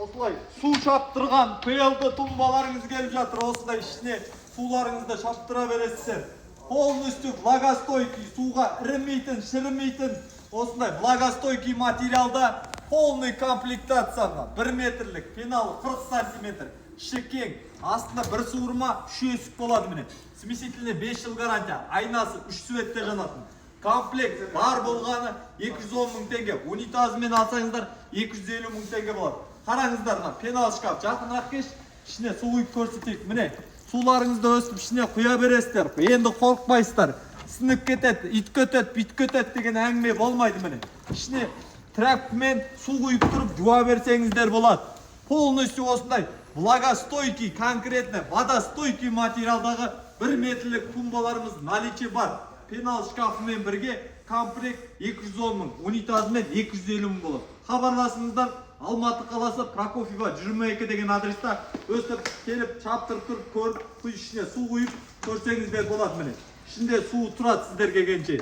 Осылай су шаптырған пелді тумбаларыңыз келіп жатыр. Осындай ішіне суларыңызды шаптыра бересіздер. Полностью влагостойкий, суға ірімейтін, шірімейтін осындай влагостойкий материалда полный комплектацияға 1 метрлік пеналы 40 сантиметр шекең, астында бір суырма 3 есік болады міне. Смесительне 5 жыл гарантия, айнасы 3 светте жанатын. Комплект бар болғаны 210 мың теңге, унитазымен алсаңыздар 250 мың теңге болады. Қараңыздар, пенал шкаф жақынырақ кеш, ішіне су құйып көрсетейік. Міне, суларыңызды өсіп ішіне құя бересіздер. Енді қорықпайсыздар. Сынып кетеді, ит кетеді, бит кетеді деген әңгіме болмайды міне. Ішіне трәппімен су құйып тұрып жуа берсеңіздер болады. Полностью осындай влагостойкий, конкретно водостойкий материалдағы 1 метрлік тумбаларымыз наличие бар. Пенал шкафымен бірге комплект 210 мың, унитазымен 250 мың болады. Хабарласыңыздар, Алматы қаласы Прокофьева 22 деген адреста өстіп келіп шаптырып тұрып көріп, ішіне су құйып көрсеңіздер болады міне. Ішінде су тұрады сіздерге келгенше.